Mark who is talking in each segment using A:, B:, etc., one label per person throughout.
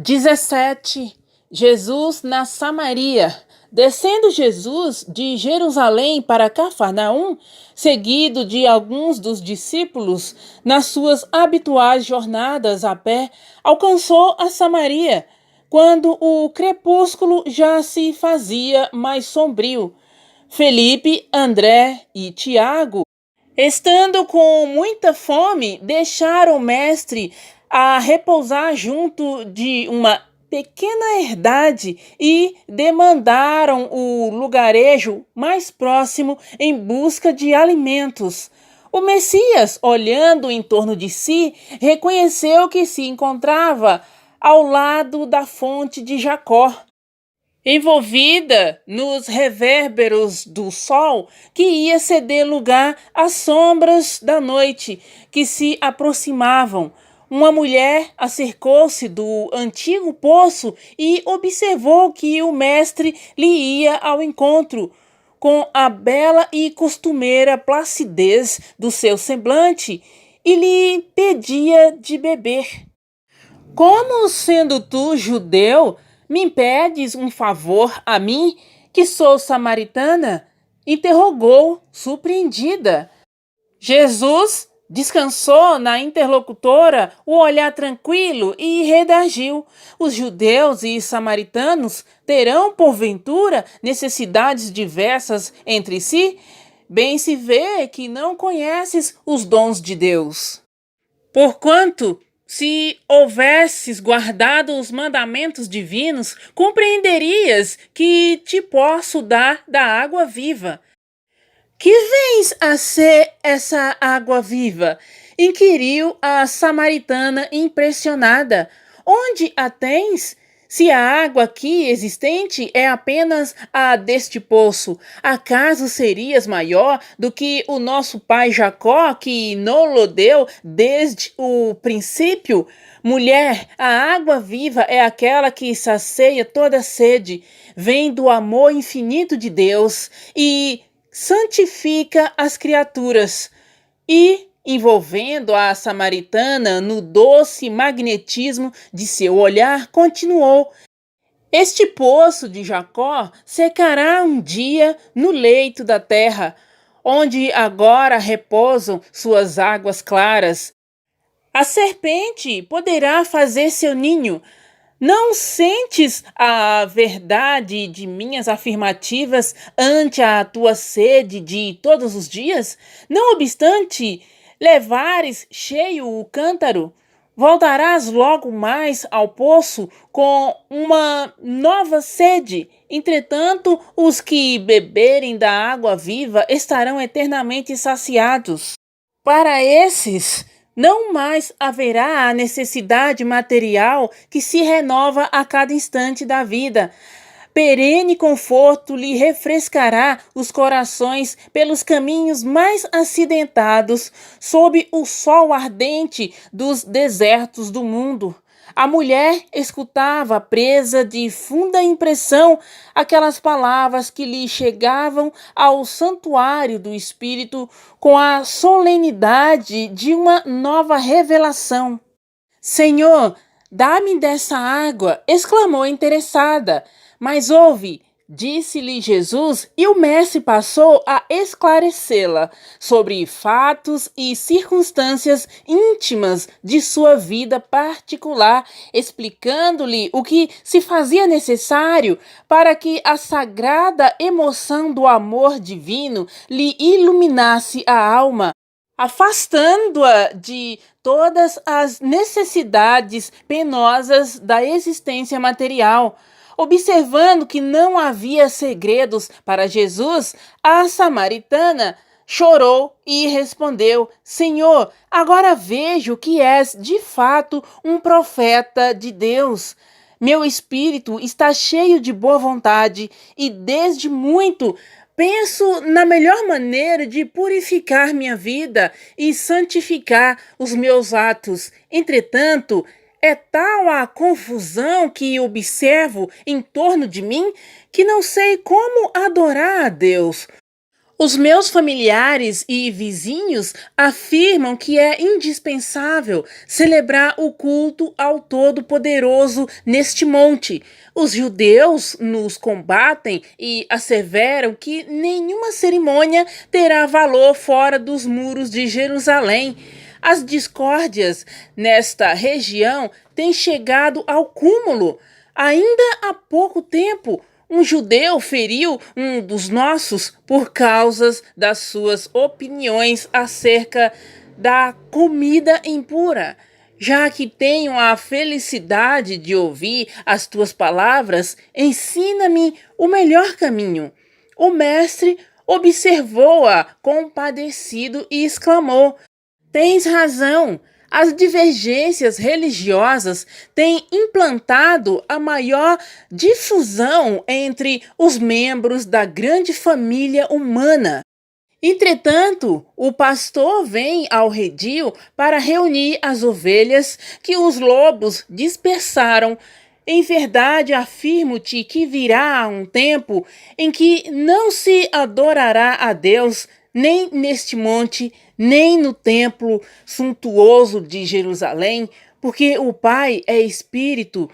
A: 17. Jesus na Samaria. Descendo Jesus de Jerusalém para Cafarnaum, seguido de alguns dos discípulos, nas suas habituais jornadas a pé, alcançou a Samaria, quando o crepúsculo já se fazia mais sombrio. Felipe, André e Tiago, estando com muita fome, deixaram o mestre a repousar junto de uma pequena herdade e demandaram o lugarejo mais próximo em busca de alimentos. O Messias, olhando em torno de si, reconheceu que se encontrava ao lado da fonte de Jacó, envolvida nos revérberos do sol que ia ceder lugar às sombras da noite que se aproximavam. Uma mulher acercou-se do antigo poço e observou que o mestre lhe ia ao encontro, com a bela e costumeira placidez do seu semblante, e lhe pedia de beber. Como sendo tu judeu, me impedes um favor a mim, que sou samaritana? Interrogou, surpreendida. Jesus descansou na interlocutora o olhar tranquilo e redarguiu: os judeus e samaritanos terão, porventura, necessidades diversas entre si? Bem se vê que não conheces os dons de Deus. Porquanto, se houvesses guardado os mandamentos divinos, compreenderias que te posso dar da água viva. Que vens a ser essa água viva? Inquiriu a samaritana impressionada. Onde a tens? Se a água aqui existente é apenas a deste poço, acaso serias maior do que o nosso pai Jacó, que nos deu desde o princípio? Mulher, a água viva é aquela que sacia toda sede, vem do amor infinito de Deus e santifica as criaturas. E, envolvendo a samaritana no doce magnetismo de seu olhar, continuou: este poço de Jacó secará um dia no leito da terra, onde agora repousam suas águas claras. A serpente poderá fazer seu ninho. Não sentes a verdade de minhas afirmativas ante a tua sede de todos os dias? Não obstante levares cheio o cântaro, voltarás logo mais ao poço com uma nova sede. Entretanto, os que beberem da água viva estarão eternamente saciados. Para esses, não mais haverá a necessidade material que se renova a cada instante da vida. Perene conforto lhe refrescará os corações pelos caminhos mais acidentados, sob o sol ardente dos desertos do mundo. A mulher escutava, presa de funda impressão, aquelas palavras que lhe chegavam ao santuário do Espírito com a solenidade de uma nova revelação. Senhor, dá-me dessa água, exclamou interessada. Mas ouve, disse-lhe Jesus, e o mestre passou a esclarecê-la sobre fatos e circunstâncias íntimas de sua vida particular, explicando-lhe o que se fazia necessário para que a sagrada emoção do amor divino lhe iluminasse a alma, afastando-a de todas as necessidades penosas da existência material. Observando que não havia segredos para Jesus, a samaritana chorou e respondeu: Senhor, agora vejo que és de fato um profeta de Deus. Meu espírito está cheio de boa vontade e desde muito penso na melhor maneira de purificar minha vida e santificar os meus atos. Entretanto, é tal a confusão que observo em torno de mim que não sei como adorar a Deus. Os meus familiares e vizinhos afirmam que é indispensável celebrar o culto ao Todo-Poderoso neste monte. Os judeus nos combatem e asseveram que nenhuma cerimônia terá valor fora dos muros de Jerusalém. As discórdias nesta região têm chegado ao cúmulo. Ainda há pouco tempo, um judeu feriu um dos nossos por causa das suas opiniões acerca da comida impura. Já que tenho a felicidade de ouvir as tuas palavras, ensina-me o melhor caminho. O mestre observou-a compadecido e exclamou: Tens razão. As divergências religiosas têm implantado a maior difusão entre os membros da grande família humana. Entretanto, o pastor vem ao redil para reunir as ovelhas que os lobos dispersaram. Em verdade, afirmo-te que virá um tempo em que não se adorará a Deus nem neste monte, nem no templo suntuoso de Jerusalém, porque o Pai é Espírito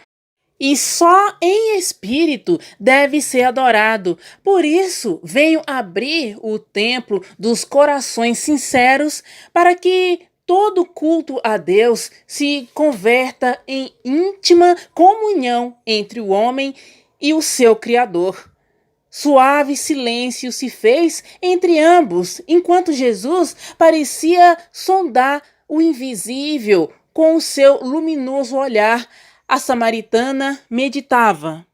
A: e só em espírito deve ser adorado. Por isso, venho abrir o templo dos corações sinceros para que todo culto a Deus se converta em íntima comunhão entre o homem e o seu Criador. Suave silêncio se fez entre ambos, enquanto Jesus parecia sondar o invisível com o seu luminoso olhar. A samaritana meditava.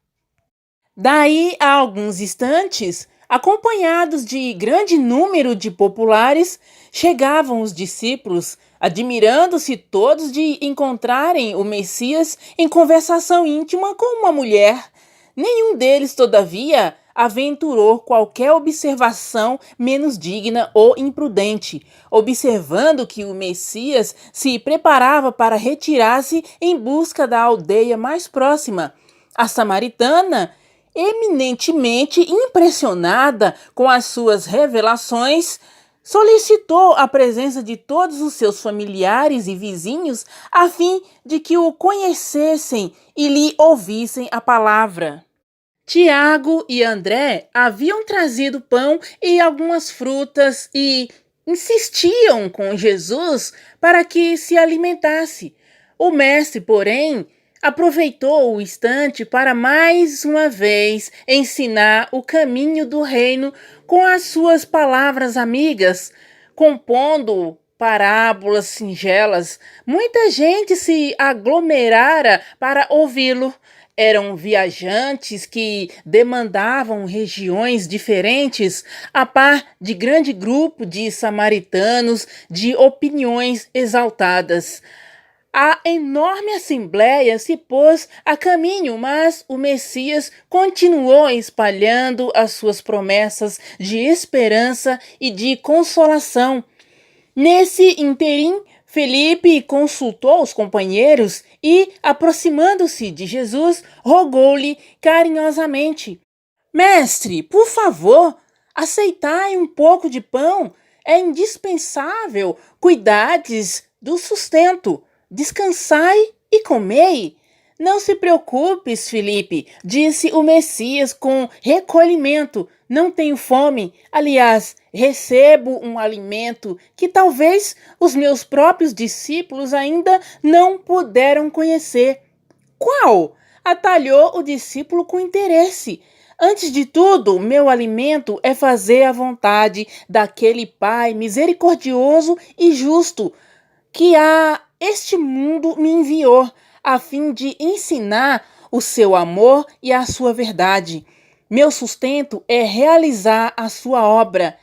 A: Daí a alguns instantes, acompanhados de grande número de populares, chegavam os discípulos, admirando-se todos de encontrarem o Messias em conversação íntima com uma mulher. Nenhum deles, todavia, aventurou qualquer observação menos digna ou imprudente, observando que o Messias se preparava para retirar-se em busca da aldeia mais próxima. A samaritana, eminentemente impressionada com as suas revelações, solicitou a presença de todos os seus familiares e vizinhos a fim de que o conhecessem e lhe ouvissem a palavra. Tiago e André haviam trazido pão e algumas frutas e insistiam com Jesus para que se alimentasse. O mestre, porém, aproveitou o instante para mais uma vez ensinar o caminho do reino com as suas palavras amigas, compondo parábolas singelas. Muita gente se aglomerara para ouvi-lo. Eram viajantes que demandavam regiões diferentes, a par de grande grupo de samaritanos de opiniões exaltadas. A enorme assembleia se pôs a caminho, mas o Messias continuou espalhando as suas promessas de esperança e de consolação. Nesse interim, Felipe consultou os companheiros e, aproximando-se de Jesus, rogou-lhe carinhosamente: Mestre, por favor, aceitai um pouco de pão. É indispensável cuidardes do sustento. Descansai e comei. Não se preocupes, Felipe, disse o Messias com recolhimento. Não tenho fome. Aliás, recebo um alimento que talvez os meus próprios discípulos ainda não puderam conhecer. Qual? Atalhou o discípulo com interesse. Antes de tudo, meu alimento é fazer a vontade daquele Pai misericordioso e justo que a este mundo me enviou, a fim de ensinar o seu amor e a sua verdade. Meu sustento é realizar a sua obra.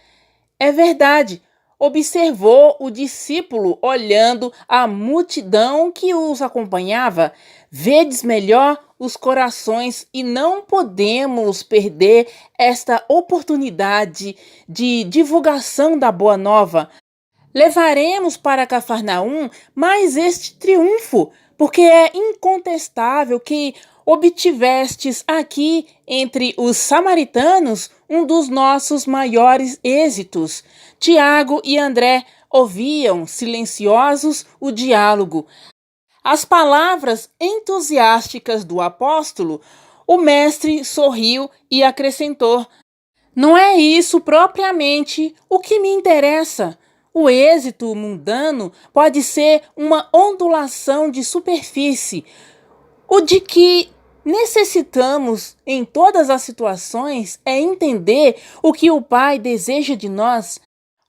A: É verdade, observou o discípulo olhando a multidão que os acompanhava. Vedes melhor os corações e não podemos perder esta oportunidade de divulgação da Boa Nova. Levaremos para Cafarnaum mais este triunfo, porque é incontestável que obtivestes aqui entre os samaritanos um dos nossos maiores êxitos. Tiago e André ouviam silenciosos o diálogo. As palavras entusiásticas do apóstolo, o mestre sorriu e acrescentou: não é isso propriamente o que me interessa. O êxito mundano pode ser uma ondulação de superfície. O de que necessitamos em todas as situações é entender o que o Pai deseja de nós.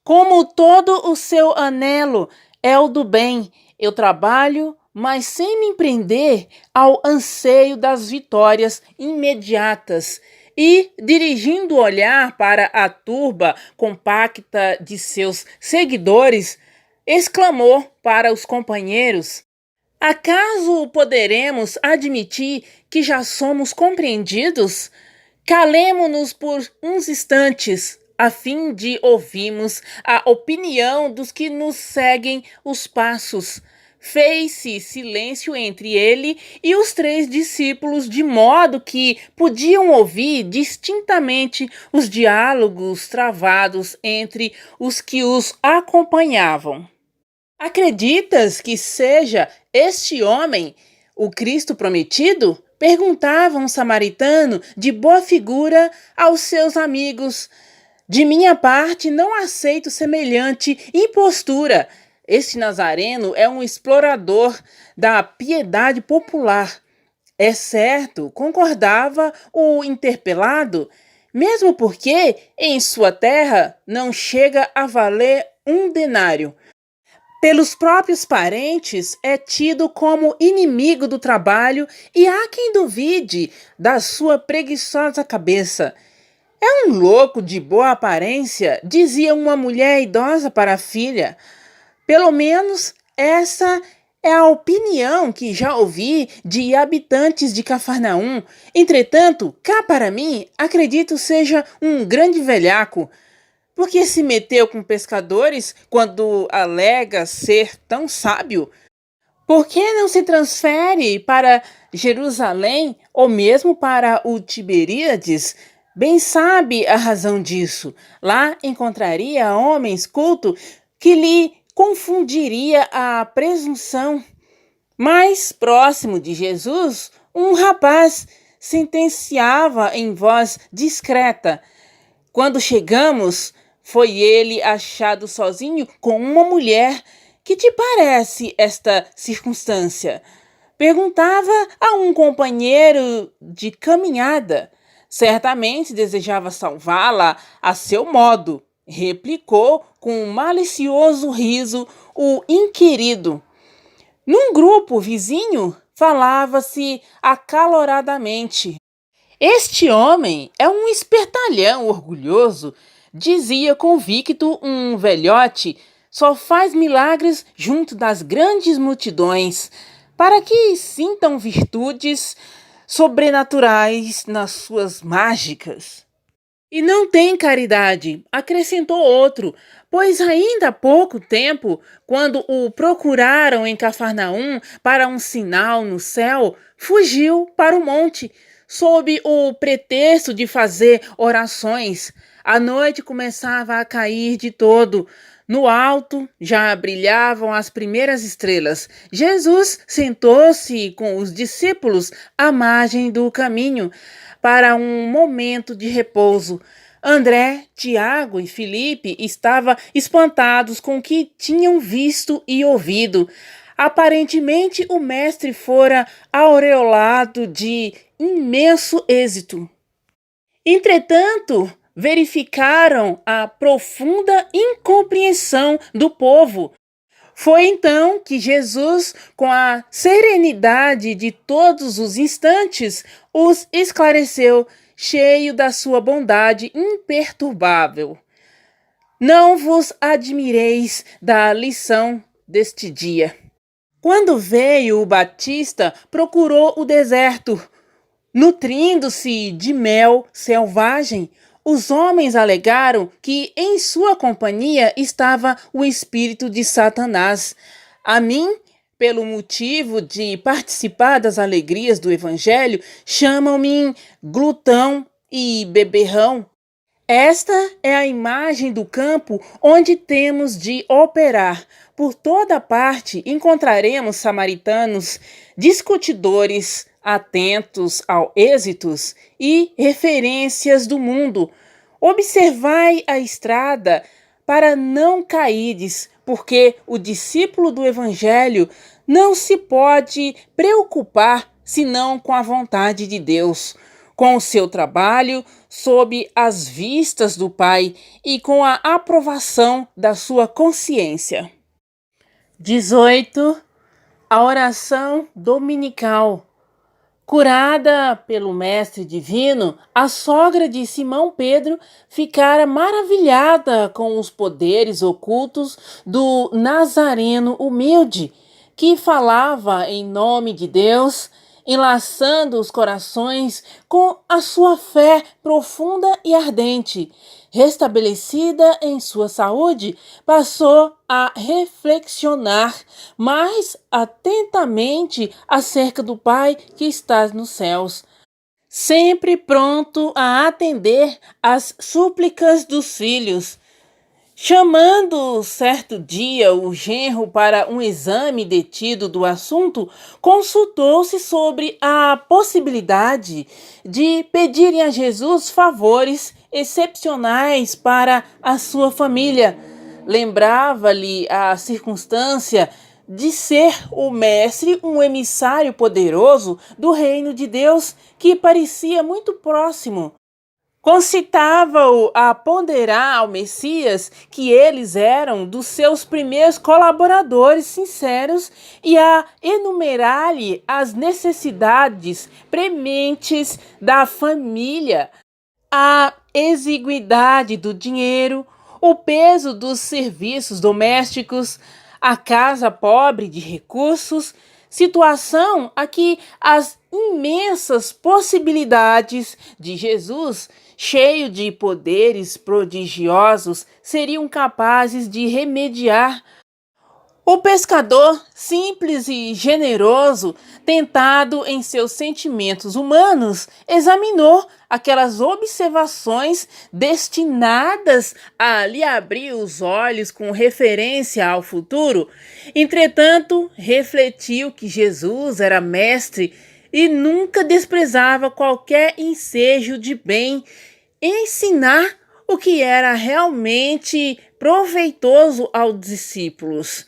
A: Como todo o seu anelo é o do bem, eu trabalho, mas sem me prender ao anseio das vitórias imediatas. E, dirigindo o olhar para a turba compacta de seus seguidores, exclamou para os companheiros: acaso poderemos admitir que já somos compreendidos? Calemo-nos por uns instantes, a fim de ouvirmos a opinião dos que nos seguem os passos. Fez-se silêncio entre ele e os 3 discípulos, de modo que podiam ouvir distintamente os diálogos travados entre os que os acompanhavam. Acreditas que seja este homem o Cristo prometido? Perguntava um samaritano de boa figura aos seus amigos. De minha parte, não aceito semelhante impostura. Este nazareno é um explorador da piedade popular. É certo, concordava o interpelado, mesmo porque em sua terra não chega a valer um denário. Pelos próprios parentes, é tido como inimigo do trabalho e há quem duvide da sua preguiçosa cabeça. É um louco de boa aparência, dizia uma mulher idosa para a filha. Pelo menos essa é a opinião que já ouvi de habitantes de Cafarnaum. Entretanto, cá para mim, acredito seja um grande velhaco. Por que se meteu com pescadores quando alega ser tão sábio? Por que não se transfere para Jerusalém ou mesmo para o Tiberíades? Bem sabe a razão disso. Lá encontraria homens cultos que lhe confundiria a presunção. Mais próximo de Jesus, um rapaz sentenciava em voz discreta: quando chegamos, foi ele achado sozinho com uma mulher. Que te parece esta circunstância? Perguntava a um companheiro de caminhada. Certamente desejava salvá-la a seu modo, replicou com um malicioso riso o inquirido. Num grupo vizinho, falava-se acaloradamente: este homem é um espertalhão orgulhoso, dizia convicto um velhote, só faz milagres junto das grandes multidões, para que sintam virtudes sobrenaturais nas suas mágicas. E não tem caridade, acrescentou outro, pois ainda há pouco tempo, quando o procuraram em Cafarnaum para um sinal no céu, fugiu para o monte, sob o pretexto de fazer orações. A noite começava a cair de todo. No alto já brilhavam as primeiras estrelas. Jesus sentou-se com os discípulos à margem do caminho para um momento de repouso. André, Tiago e Filipe estavam espantados com o que tinham visto e ouvido. Aparentemente, o mestre fora aureolado de imenso êxito. Entretanto, verificaram a profunda incompreensão do povo. Foi então que Jesus, com a serenidade de todos os instantes, os esclareceu, cheio da sua bondade imperturbável. Não vos admireis da lição deste dia. Quando veio o Batista, procurou o deserto. Nutrindo-se de mel selvagem, os homens alegaram que em sua companhia estava o espírito de Satanás. A mim, pelo motivo de participar das alegrias do Evangelho, chamam-me glutão e beberrão. Esta é a imagem do campo onde temos de operar. Por toda parte encontraremos samaritanos discutidores, atentos ao êxitos e referências do mundo. Observai a estrada para não caídes, porque o discípulo do Evangelho não se pode preocupar senão com a vontade de Deus, com o seu trabalho sob as vistas do Pai e com a aprovação da sua consciência. 18. A oração dominical. Curada pelo Mestre Divino, a sogra de Simão Pedro ficara maravilhada com os poderes ocultos do Nazareno humilde, que falava em nome de Deus, enlaçando os corações com a sua fé profunda e ardente. Restabelecida em sua saúde, passou a reflexionar mais atentamente acerca do Pai que está nos céus, sempre pronto a atender às súplicas dos filhos. Chamando certo dia o genro para um exame detido do assunto, consultou-se sobre a possibilidade de pedirem a Jesus favores excepcionais para a sua família. Lembrava-lhe a circunstância de ser o mestre um emissário poderoso do reino de Deus que parecia muito próximo. Concitava-o a ponderar ao Messias que eles eram dos seus primeiros colaboradores sinceros e a enumerar-lhe as necessidades prementes da família, a exiguidade do dinheiro, o peso dos serviços domésticos, a casa pobre de recursos, situação a que as imensas possibilidades de Jesus, cheio de poderes prodigiosos, seriam capazes de remediar. O pescador, simples e generoso, tentado em seus sentimentos humanos, examinou aquelas observações destinadas a lhe abrir os olhos com referência ao futuro. Entretanto, refletiu que Jesus era mestre e nunca desprezava qualquer ensejo de bem ensinar o que era realmente proveitoso aos discípulos.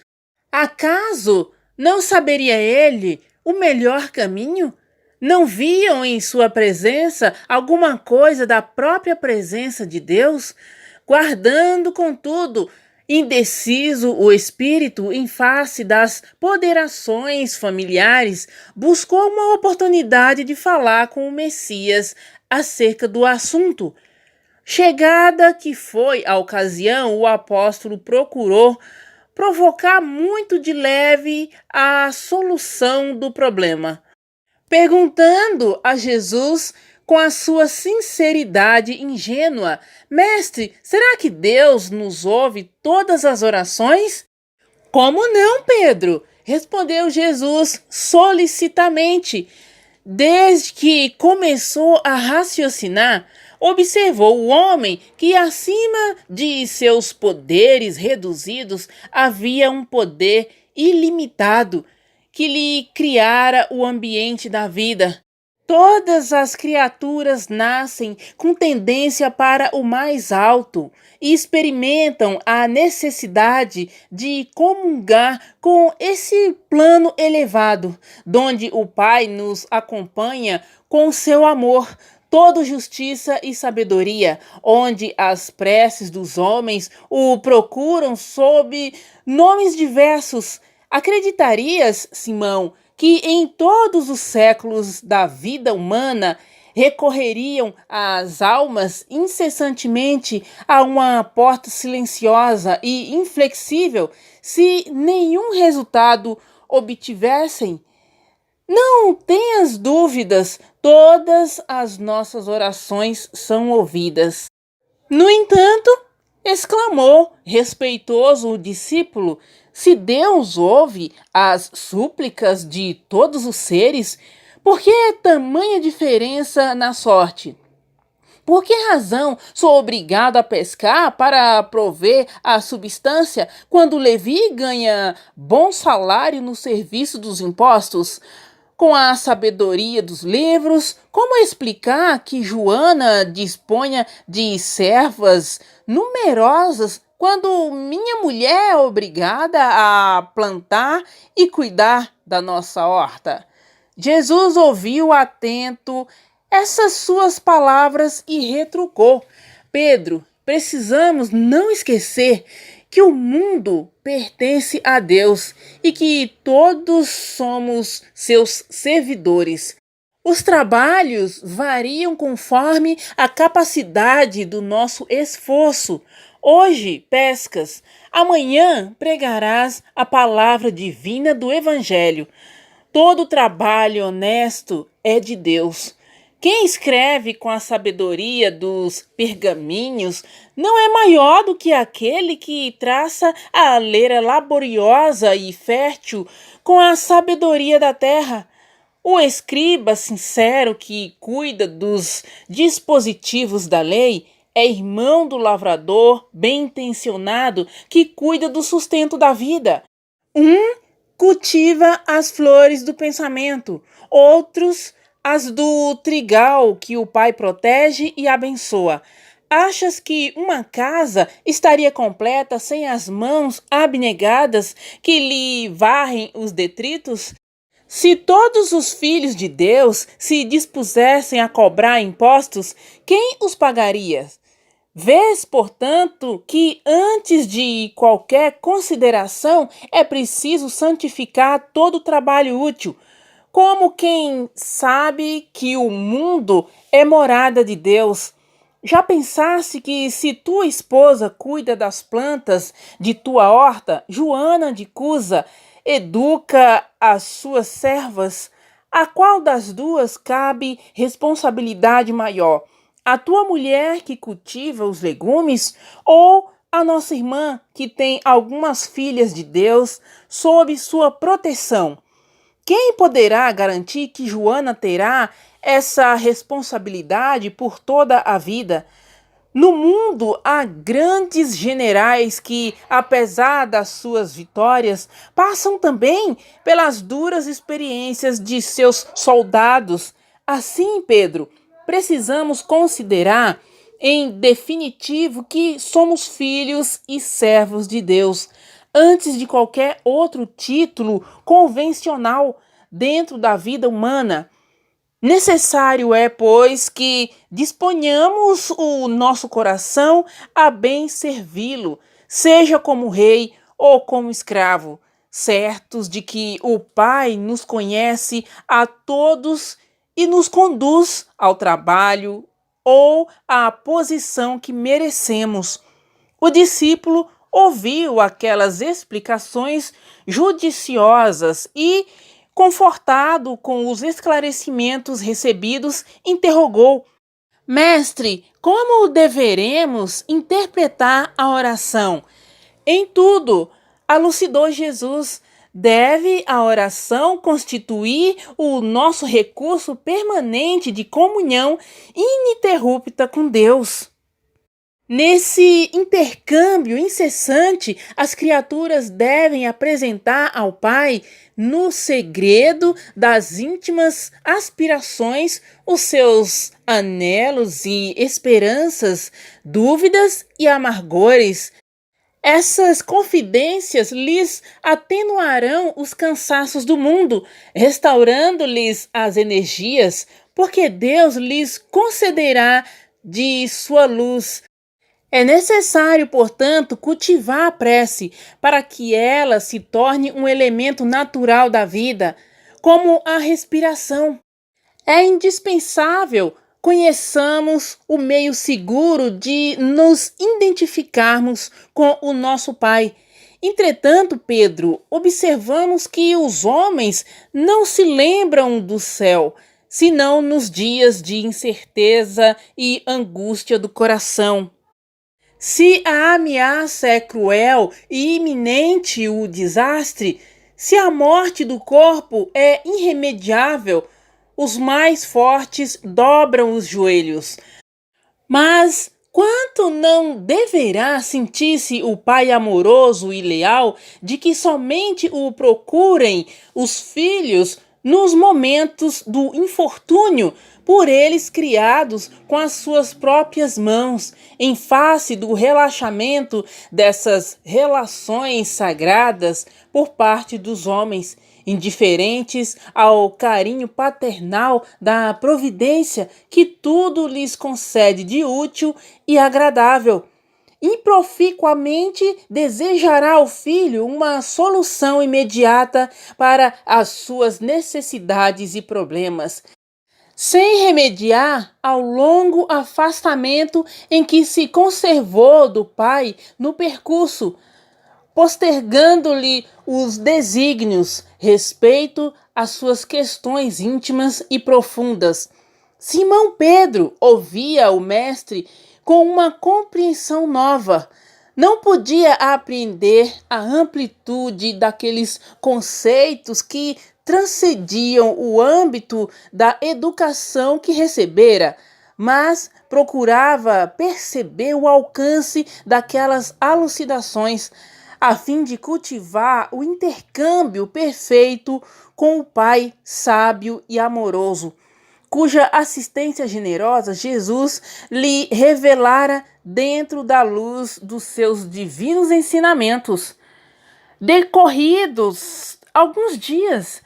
A: Acaso não saberia ele o melhor caminho? Não viam em sua presença alguma coisa da própria presença de Deus? Guardando, contudo, indeciso o espírito em face das ponderações familiares, buscou uma oportunidade de falar com o Messias acerca do assunto. Chegada que foi a ocasião, o apóstolo procurou provocar muito de leve a solução do problema, perguntando a Jesus com a sua sinceridade ingênua: Mestre, será que Deus nos ouve todas as orações? Como não, Pedro? Respondeu Jesus solicitamente. Desde que começou a raciocinar, observou o homem que acima de seus poderes reduzidos havia um poder ilimitado que lhe criara o ambiente da vida. Todas as criaturas nascem com tendência para o mais alto e experimentam a necessidade de comungar com esse plano elevado, donde o Pai nos acompanha com seu amor, toda justiça e sabedoria, onde as preces dos homens o procuram sob nomes diversos. Acreditarias, Simão, que em todos os séculos da vida humana recorreriam as almas incessantemente a uma porta silenciosa e inflexível se nenhum resultado obtivessem? Não tenhas dúvidas, todas as nossas orações são ouvidas. No entanto, exclamou respeitoso o discípulo, se Deus ouve as súplicas de todos os seres, por que tamanha diferença na sorte? Por que razão sou obrigado a pescar para prover a substância quando Levi ganha bom salário no serviço dos impostos? Com a sabedoria dos livros, como explicar que Joana disponha de servas numerosas quando minha mulher é obrigada a plantar e cuidar da nossa horta? Jesus ouviu atento essas suas palavras e retrucou: Pedro, precisamos não esquecer que o mundo pertence a Deus e que todos somos seus servidores. Os trabalhos variam conforme a capacidade do nosso esforço. Hoje pescas, amanhã pregarás a palavra divina do Evangelho. Todo trabalho honesto é de Deus. Quem escreve com a sabedoria dos pergaminhos não é maior do que aquele que traça a letra laboriosa e fértil com a sabedoria da terra. O escriba sincero que cuida dos dispositivos da lei é irmão do lavrador bem-intencionado que cuida do sustento da vida. Um cultiva as flores do pensamento, outros as do trigal que o pai protege e abençoa. Achas que uma casa estaria completa sem as mãos abnegadas que lhe varrem os detritos? Se todos os filhos de Deus se dispusessem a cobrar impostos, quem os pagaria? Vês, portanto, que antes de qualquer consideração é preciso santificar todo o trabalho útil, como quem sabe que o mundo é morada de Deus. Já pensaste que se tua esposa cuida das plantas de tua horta, Joana de Cusa educa as suas servas, a qual das duas cabe responsabilidade maior? A tua mulher que cultiva os legumes ou a nossa irmã que tem algumas filhas de Deus sob sua proteção? Quem poderá garantir que Joana terá essa responsabilidade por toda a vida? No mundo há grandes generais que, apesar das suas vitórias, passam também pelas duras experiências de seus soldados. Assim, Pedro, precisamos considerar, em definitivo, que somos filhos e servos de Deus, antes de qualquer outro título convencional dentro da vida humana. Necessário é, pois, que disponhamos o nosso coração a bem servi-lo, seja como rei ou como escravo, certos de que o Pai nos conhece a todos e nos conduz ao trabalho ou à posição que merecemos. O discípulo ouviu aquelas explicações judiciosas e, confortado com os esclarecimentos recebidos, interrogou: Mestre, como deveremos interpretar a oração? Em tudo, elucidou Jesus. Deve a oração constituir o nosso recurso permanente de comunhão ininterrupta com Deus. Nesse intercâmbio incessante, as criaturas devem apresentar ao Pai, no segredo das íntimas aspirações, os seus anelos e esperanças, dúvidas e amargores. Essas confidências lhes atenuarão os cansaços do mundo, restaurando-lhes as energias, porque Deus lhes concederá de sua luz. É necessário, portanto, cultivar a prece para que ela se torne um elemento natural da vida, como a respiração. É indispensável conheçamos o meio seguro de nos identificarmos com o nosso Pai. Entretanto, Pedro, observamos que os homens não se lembram do céu, senão nos dias de incerteza e angústia do coração. Se a ameaça é cruel e iminente o desastre, se a morte do corpo é irremediável, os mais fortes dobram os joelhos. Mas quanto não deverá sentir-se o pai amoroso e leal de que somente o procurem os filhos nos momentos do infortúnio, por eles criados com as suas próprias mãos, em face do relaxamento dessas relações sagradas por parte dos homens, indiferentes ao carinho paternal da providência que tudo lhes concede de útil e agradável. Improficuamente desejará o filho uma solução imediata para as suas necessidades e problemas, sem remediar ao longo afastamento em que se conservou do pai no percurso, postergando-lhe os desígnios, respeito às suas questões íntimas e profundas. Simão Pedro ouvia o mestre com uma compreensão nova. Não podia apreender a amplitude daqueles conceitos que transcendiam o âmbito da educação que recebera, mas procurava perceber o alcance daquelas alucidações, a fim de cultivar o intercâmbio perfeito com o Pai sábio e amoroso, cuja assistência generosa Jesus lhe revelara dentro da luz dos seus divinos ensinamentos. Decorridos alguns dias,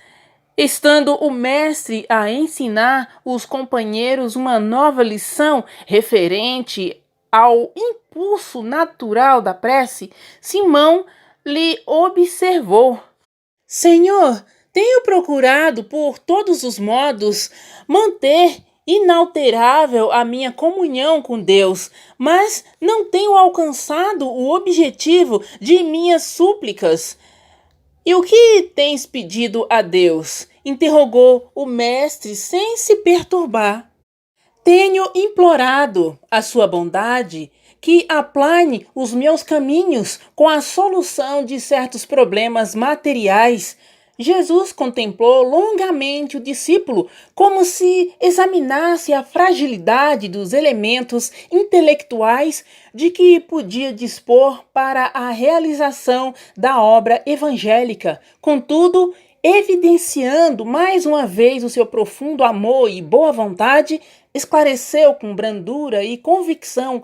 A: estando o mestre a ensinar os companheiros uma nova lição referente ao impulso natural da prece, Simão lhe observou: Senhor, tenho procurado por todos os modos manter inalterável a minha comunhão com Deus, mas não tenho alcançado o objetivo de minhas súplicas. E o que tens pedido a Deus? Interrogou o mestre sem se perturbar. Tenho implorado a sua bondade que aplane os meus caminhos com a solução de certos problemas materiais. Jesus contemplou longamente o discípulo, como se examinasse a fragilidade dos elementos intelectuais de que podia dispor para a realização da obra evangélica. Contudo, evidenciando mais uma vez o seu profundo amor e boa vontade, esclareceu com brandura e convicção: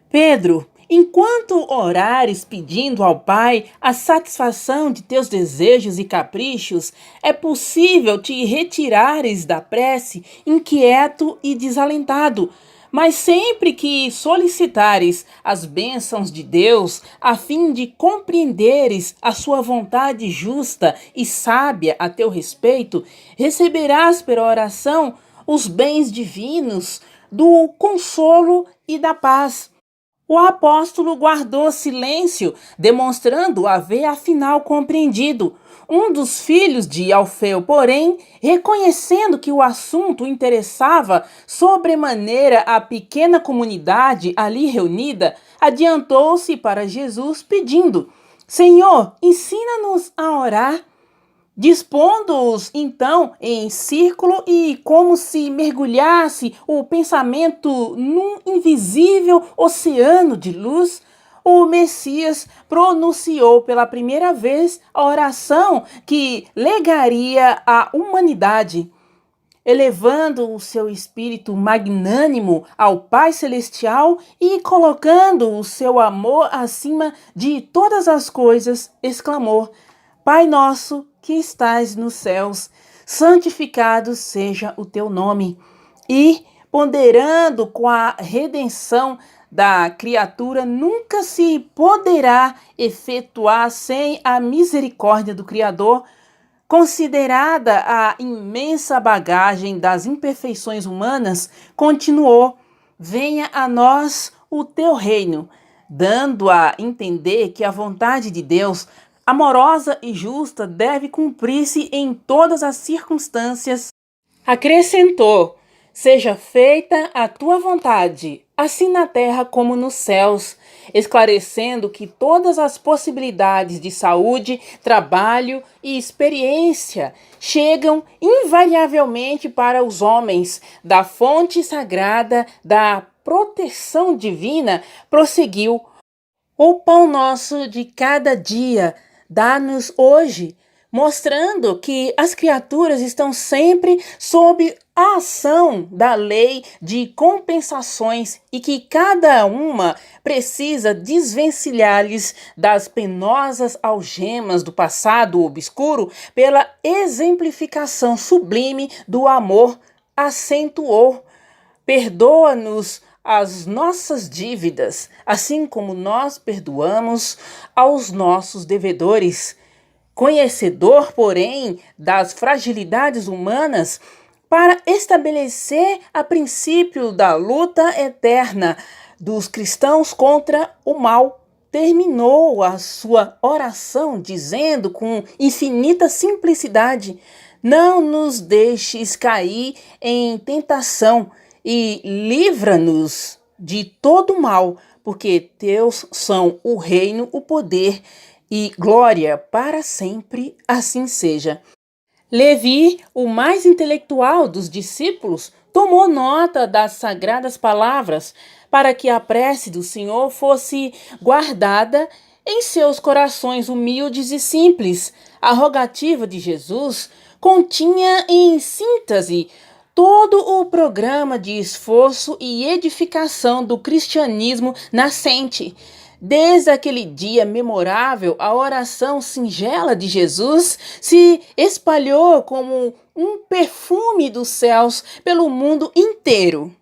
A: Pedro, enquanto orares pedindo ao Pai a satisfação de teus desejos e caprichos, é possível te retirares da prece inquieto e desalentado. Mas sempre que solicitares as bênçãos de Deus, a fim de compreenderes a sua vontade justa e sábia a teu respeito, receberás pela oração os bens divinos do consolo e da paz. O apóstolo guardou silêncio, demonstrando haver afinal compreendido. Um dos filhos de Alfeu, porém, reconhecendo que o assunto interessava sobremaneira a pequena comunidade ali reunida, adiantou-se para Jesus pedindo: Senhor, ensina-nos a orar. Dispondo-os então em círculo e como se mergulhasse o pensamento num invisível oceano de luz, o Messias pronunciou pela primeira vez a oração que legaria à humanidade, elevando o seu espírito magnânimo ao Pai Celestial e colocando o seu amor acima de todas as coisas, exclamou: Pai nosso que estás nos céus, santificado seja o teu nome. E, ponderando com a redenção da criatura, nunca se poderá efetuar sem a misericórdia do Criador, considerada a imensa bagagem das imperfeições humanas, continuou: venha a nós o teu reino, dando a entender que a vontade de Deus, amorosa e justa, deve cumprir-se em todas as circunstâncias. Acrescentou: seja feita a tua vontade, assim na terra como nos céus, esclarecendo que todas as possibilidades de saúde, trabalho e experiência chegam invariavelmente para os homens da fonte sagrada da proteção divina, prosseguiu: o pão nosso de cada dia dá-nos hoje, mostrando que as criaturas estão sempre sob a ação da lei de compensações e que cada uma precisa desvencilhar-lhes das penosas algemas do passado obscuro pela exemplificação sublime do amor acentuou. Perdoa-nos as nossas dívidas, assim como nós perdoamos aos nossos devedores. Conhecedor, porém, das fragilidades humanas, para estabelecer a princípio da luta eterna dos cristãos contra o mal, terminou a sua oração dizendo com infinita simplicidade: não nos deixes cair em tentação e livra-nos de todo mal, porque teus são o reino, o poder e glória para sempre, assim seja. Levi, o mais intelectual dos discípulos, tomou nota das sagradas palavras para que a prece do Senhor fosse guardada em seus corações humildes e simples. A rogativa de Jesus continha em síntese todo o programa de esforço e edificação do cristianismo nascente. Desde aquele dia memorável, a oração singela de Jesus se espalhou como um perfume dos céus pelo mundo inteiro.